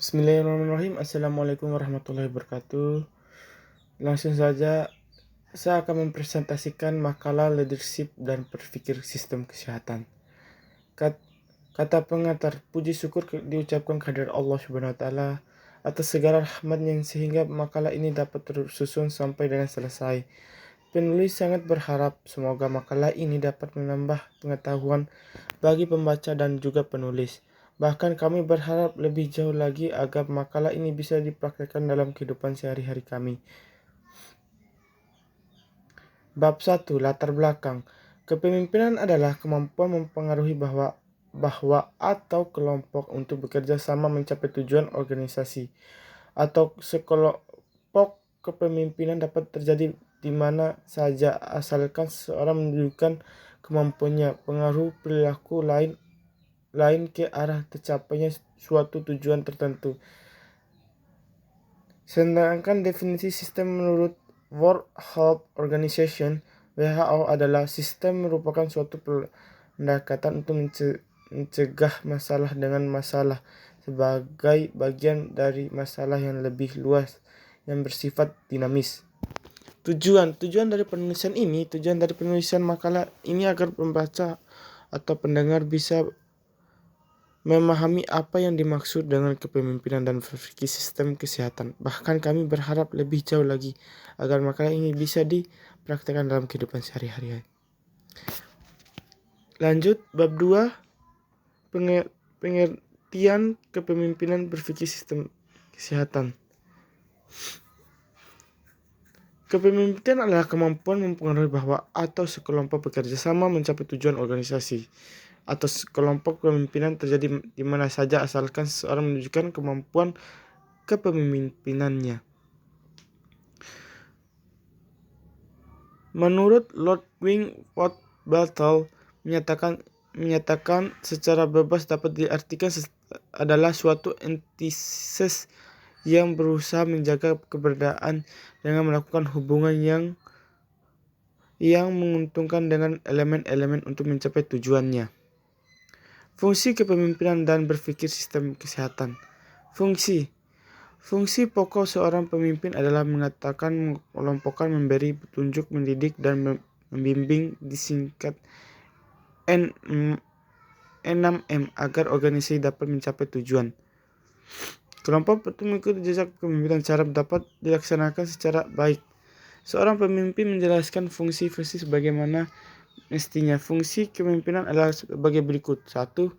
Bismillahirrahmanirrahim. Assalamualaikum warahmatullahi wabarakatuh. Langsung saja, saya akan mempresentasikan makalah leadership dan berpikir sistem kesehatan. Kata pengantar, puji syukur diucapkan kehadirat Allah Subhanahu wa taala atas segala rahmatnya sehingga makalah ini dapat tersusun sampai dengan selesai. Penulis sangat berharap semoga makalah ini dapat menambah pengetahuan bagi pembaca dan juga penulis. Bahkan kami berharap lebih jauh lagi agar makalah ini bisa dipraktikkan dalam kehidupan sehari-hari kami. Bab 1. Latar belakang. Kepemimpinan adalah kemampuan mempengaruhi bahwa atau kelompok untuk bekerja sama mencapai tujuan organisasi atau sekelompok. Kepemimpinan dapat terjadi di mana saja asalkan seseorang menunjukkan kemampuannya pengaruh perilaku lain ke arah tercapainya suatu tujuan tertentu. Sedangkan definisi sistem menurut World Health Organization (WHO) adalah sistem merupakan suatu pendekatan untuk mencegah masalah dengan masalah sebagai bagian dari masalah yang lebih luas yang bersifat dinamis. Tujuan dari penulisan makalah ini agar pembaca atau pendengar bisa memahami apa yang dimaksud dengan kepemimpinan dan berpikir sistem kesehatan. Bahkan kami berharap lebih jauh lagi agar makalah ini bisa dipraktikkan dalam kehidupan sehari-hari. Lanjut, bab 2, pengertian kepemimpinan berpikir sistem kesehatan. Kepemimpinan adalah kemampuan mempengaruhi bahwa atau sekelompok bekerja sama mencapai tujuan organisasi atau kelompok kepemimpinan terjadi di mana saja asalkan seseorang menunjukkan kemampuan kepemimpinannya. Menurut Lord Wingfield Battle menyatakan secara bebas dapat diartikan adalah suatu entitas yang berusaha menjaga keberadaan dengan melakukan hubungan yang menguntungkan dengan elemen-elemen untuk mencapai tujuannya. Fungsi kepemimpinan dan berpikir sistem kesehatan. Fungsi pokok seorang pemimpin adalah mengatakan, mengelompokkan, memberi petunjuk, mendidik, dan membimbing, disingkat 6M, agar organisasi dapat mencapai tujuan. Kelompok itu mengikuti jejak kepemimpinan cara dapat dilaksanakan secara baik. Seorang pemimpin menjelaskan fungsi-fungsi sebagaimana mestinya. Fungsi kepemimpinan adalah sebagai berikut. 1.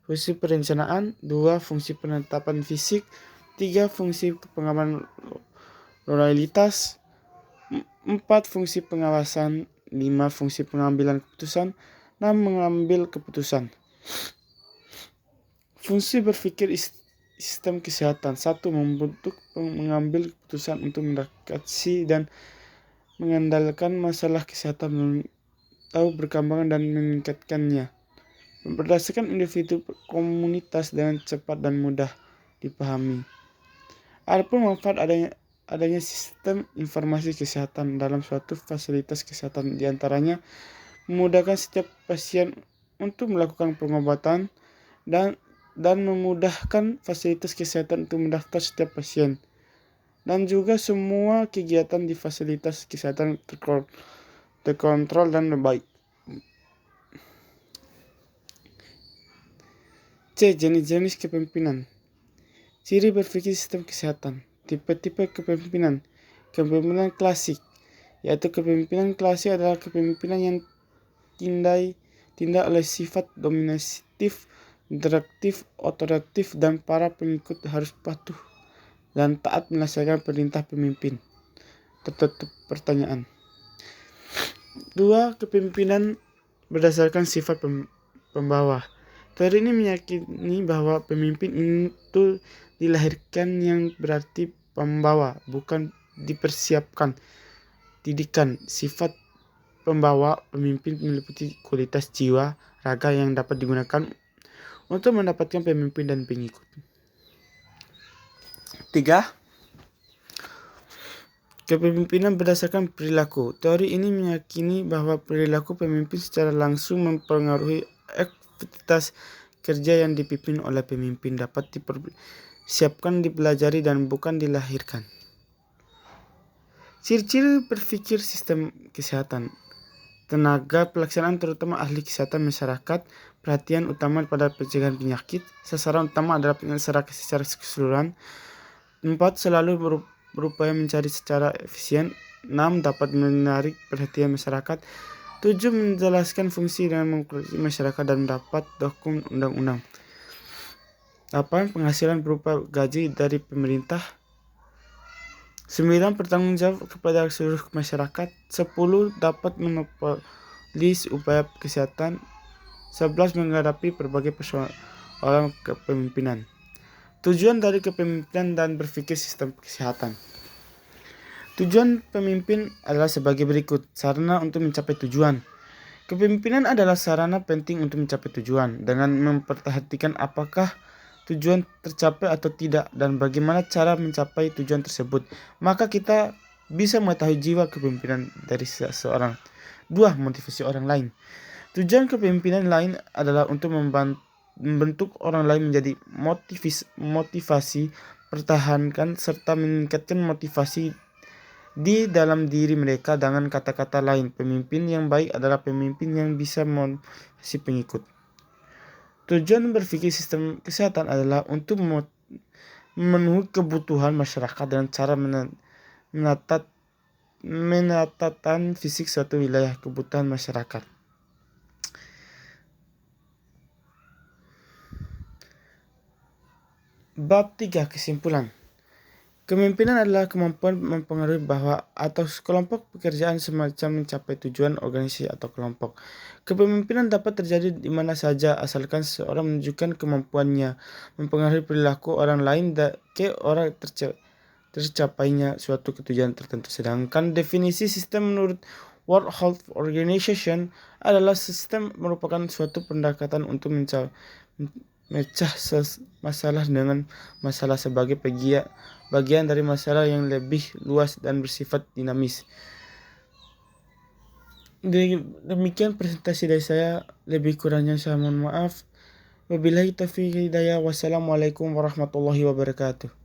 Fungsi perencanaan. 2. Fungsi penetapan fisik. 3. Fungsi pengamanan loyalitas. 4. Fungsi pengawasan. 5. Fungsi pengambilan keputusan. 6. Mengambil keputusan. Fungsi berpikir sistem kesehatan. 1. Membentuk mengambil keputusan untuk mendeteksi dan mengandalkan masalah kesehatan, tahu berkembang dan meningkatkannya berdasarkan individu komunitas dengan cepat dan mudah dipahami. Adapun manfaat adanya sistem informasi kesehatan dalam suatu fasilitas kesehatan, diantaranya memudahkan setiap pasien untuk melakukan pengobatan dan memudahkan fasilitas kesehatan untuk mendaftar setiap pasien, dan juga semua kegiatan di fasilitas kesehatan terkontrol dan baik. C. Jenis-jenis kepemimpinan. Ciri berpikir sistem kesehatan. Tipe-tipe kepemimpinan. Kepemimpinan klasik, yaitu kepemimpinan klasik adalah kepemimpinan yang tindak oleh sifat dominatif, direktif, otoritatif, dan para pengikut harus patuh dan taat melaksanakan perintah pemimpin. Tertutup pertanyaan. 2. Kepemimpinan berdasarkan sifat pembawa. Teori ini meyakini bahwa pemimpin itu dilahirkan, yang berarti pembawa, bukan dipersiapkan. Didikan. Sifat pembawa pemimpin meliputi kualitas jiwa, raga yang dapat digunakan untuk mendapatkan pemimpin dan pengikut. 3. Kepemimpinan berdasarkan perilaku. Teori ini meyakini bahwa perilaku pemimpin secara langsung mempengaruhi aktivitas kerja yang dipimpin oleh pemimpin dapat dipersiapkan, dipelajari, dan bukan dilahirkan. Ciri-ciri berpikir sistem kesehatan. Tenaga pelaksanaan terutama ahli kesehatan masyarakat, perhatian utama pada pencegahan penyakit, sasaran utama adalah masyarakat secara keseluruhan. 4. Selalu berupaya mencari secara efisien. 6. Dapat menarik perhatian masyarakat. 7. Menjelaskan fungsi dan mengkritisi masyarakat dan dapat dukung undang-undang. 8. Penghasilan berupa gaji dari pemerintah. 9. Bertanggung jawab kepada seluruh masyarakat. 10. Dapat menopoli upaya kesehatan. 11. Menghadapi berbagai persoalan kepemimpinan. Tujuan dari kepemimpinan dan berpikir sistem kesehatan. Tujuan pemimpin adalah sebagai berikut. Sarana untuk mencapai tujuan. Kepemimpinan adalah sarana penting untuk mencapai tujuan dengan memperhatikan apakah tujuan tercapai atau tidak dan bagaimana cara mencapai tujuan tersebut. Maka kita bisa mengetahui jiwa kepemimpinan dari seseorang. 2. Motivasi orang lain. Tujuan kepemimpinan lain adalah untuk membentuk orang lain menjadi motivasi, pertahankan serta meningkatkan motivasi di dalam diri mereka. Dengan kata-kata lain, pemimpin yang baik adalah pemimpin yang bisa memotivasi pengikut. Tujuan berpikir sistem kesehatan adalah untuk memenuhi kebutuhan masyarakat dengan cara menatakan fisik suatu wilayah kebutuhan masyarakat. Bab 3. Kesimpulan. Kepemimpinan adalah kemampuan mempengaruhi bahwa atau kelompok pekerjaan semacam mencapai tujuan organisasi atau kelompok. Kepemimpinan dapat terjadi di mana saja asalkan seorang menunjukkan kemampuannya mempengaruhi perilaku orang lain ke orang tercapainya suatu tujuan tertentu. Sedangkan definisi sistem menurut World Health Organization adalah sistem merupakan suatu pendekatan untuk memecah masalah dengan masalah sebagai bagian dari masalah yang lebih luas dan bersifat dinamis. Demikian presentasi dari saya, lebih kurangnya saya mohon maaf. Wabillahi taufiq hidayah. Wassalamualaikum warahmatullahi wabarakatuh.